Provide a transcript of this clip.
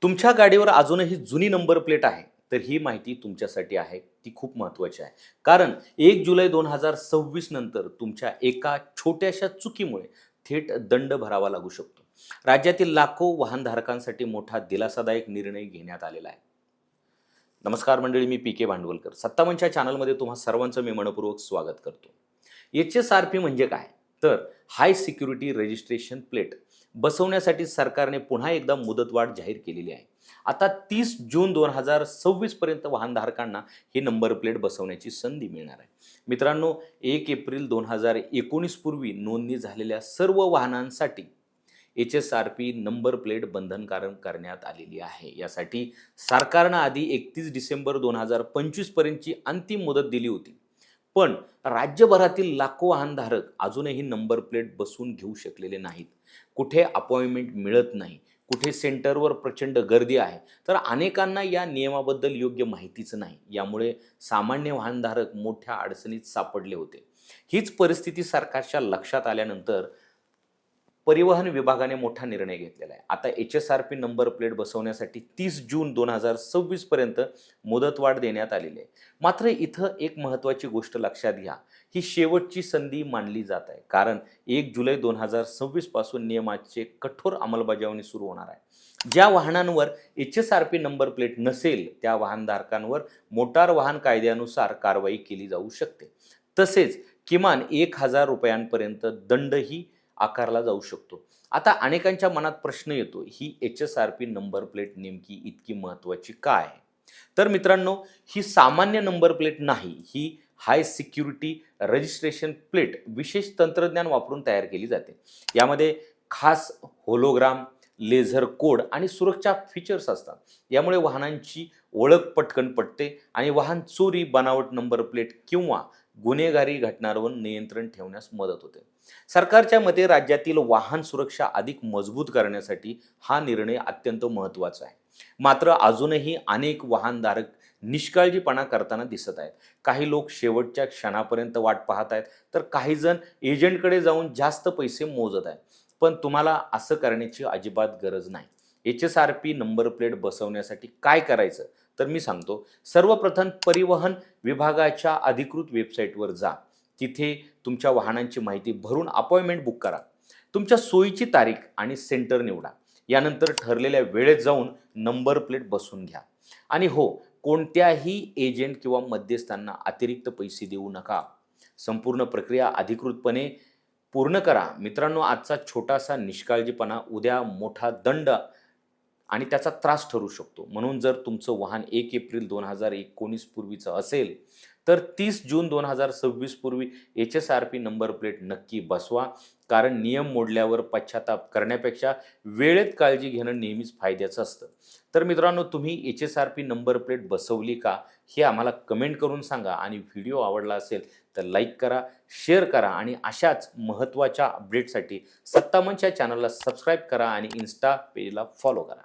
तुमच्या गाडीवर अजूनही जुनी नंबर प्लेट आहे, तर ही माहिती तुमच्यासाठी आहे. ती खूप महत्त्वाची आहे. कारण 1 जुलै 2026 नंतर तुमच्या एका छोट्याशा चुकीमुळे थेट दंड भरावा लागू शकतो. राज्यातील लाखो वाहनधारकांसाठी मोठा दिलासादायक निर्णय घेण्यात आलेला आहे. नमस्कार मंडळी, मी पी के भांडवलकर. सत्तावनच्या चॅनलमध्ये तुम्हा सर्वांचं मी मनपूर्वक स्वागत करतो. HSRP म्हणजे काय? तर हाय सिक्युरिटी रजिस्ट्रेशन प्लेट बसवण्यासाठी सरकारने पुन्हा एकदा मुदतवाढ जाहीर केलेली आहे. आता 30 जून 2026 पर्यंत वाहनधारकांना ही नंबर प्लेट बसवण्याची संधी मिळणार आहे. मित्रांनो, 1 एप्रिल 2019 पूर्वी नोंदणी झालेल्या सर्व वाहनांसाठी HSRP नंबर प्लेट बंधनकारक करण्यात आलेली आहे. यासाठी सरकारनं आधी 31 डिसेंबर 2025 पर्यंतची अंतिम मुदत दिली होती. पण राज्यभरातील लाखो वाहनधारक अजूनही नंबर प्लेट बसवून घेऊ शकलेले नाहीत. कुठे अपॉइंटमेंट मिळत नाही, कुठे सेंटरवर प्रचंड गर्दी आहे, तर अनेकांना या नियमाबद्दल योग्य माहितीच नाही. यामुळे सामान्य वाहनधारक मोठ्या अडचणीत सापडले होते. हीच परिस्थिती सरकारच्या लक्षात आल्यानंतर परिवहन विभागाने मोठा निर्णय घेतलेला आहे. आता HSRP नंबर प्लेट बसवण्यासाठी 30 जून 2026 पर्यंत मुदतवाढ देण्यात आलेली आहे. मात्र इथं एक महत्त्वाची गोष्ट लक्षात घ्या. ही शेवटची संधी मानली जात आहे. कारण 1 जुलै 2026 पासून नियमाचे कठोर अंमलबजावणी सुरू होणार आहे. ज्या वाहनांवर HSRP नंबर प्लेट नसेल त्या वाहनधारकांवर मोटार वाहन कायद्यानुसार कारवाई केली जाऊ शकते. तसेच किमान 1,000 रुपयांपर्यंत दंडही आकारला जाऊ शकतो. आता अनेकांच्या मनात प्रश्न येतो, ही HSRP नंबर प्लेट नेमकी इतकी महत्त्वाची का आहे? तर मित्रांनो, ही सामान्य नंबर प्लेट नाही. ही हाय सिक्युरिटी रजिस्ट्रेशन प्लेट विशेष तंत्रज्ञान वापरून तयार केली जाते. यामध्ये खास होलोग्राम, लेझर कोड आणि सुरक्षा फीचर्स असतात. यामुळे वाहनांची ओळख पटकन पटते आणि वाहन चोरी, बनावट नंबर प्लेट किंवा गुन्हेगारी घटनांवर नियंत्रण ठेवण्यास मदत होते. सरकारच्या मते राज्यातील वाहन सुरक्षा अधिक मजबूत करण्यासाठी हा निर्णय अत्यंत महत्त्वाचा आहे. मात्र अजूनही अनेक वाहनधारक निष्काळजीपणा करताना दिसत आहेत. काही लोक शेवटच्या क्षणापर्यंत वाट पाहत आहेत, तर काही जण एजंटकडे जाऊन जास्त पैसे मोजत आहेत. पण तुम्हाला असं करण्याची अजिबात गरज नाही. HSRP नंबर प्लेट बसवण्यासाठी काय करायचं तर मी सांगतो. सर्वप्रथम परिवहन विभागाच्या अधिकृत वेबसाईटवर जा. तिथे तुमच्या वाहनांची माहिती भरून अपॉइंटमेंट बुक करा. तुमच्या सोयीची तारीख आणि सेंटर निवडा. यानंतर ठरलेल्या वेळेत जाऊन नंबर प्लेट बसवून घ्या. आणि हो, कोणत्याही एजंट किंवा मध्यस्थांना अतिरिक्त पैसे देऊ नका. संपूर्ण प्रक्रिया अधिकृतपणे पूर्ण करा. मित्रांनो, आजचा छोटासा निष्काळजीपणा उद्या मोठा दंड आणि त्याचा त्रास ठरू शकतो. म्हणून जर तुमचं वाहन 1 एप्रिल 2019 पूर्वीचं असेल तर 30 जून 2026 पूर्वी HSRP नंबर प्लेट नक्की बसवा. कारण नियम मोडल्यावर पश्चाताप करण्यापेक्षा वेळेत काळजी घेणं नेहमीच फायद्याचं असतं. तर मित्रांनो, तुम्ही HSRP नंबर प्लेट बसवली का हे आम्हाला कमेंट करून सांगा. आणि व्हिडिओ आवडला असेल तर लाईक करा, शेअर करा आणि अशाच महत्त्वाच्या अपडेटसाठी 57च्या चॅनलला सबस्क्राईब करा आणि इन्स्टा पेजला फॉलो करा.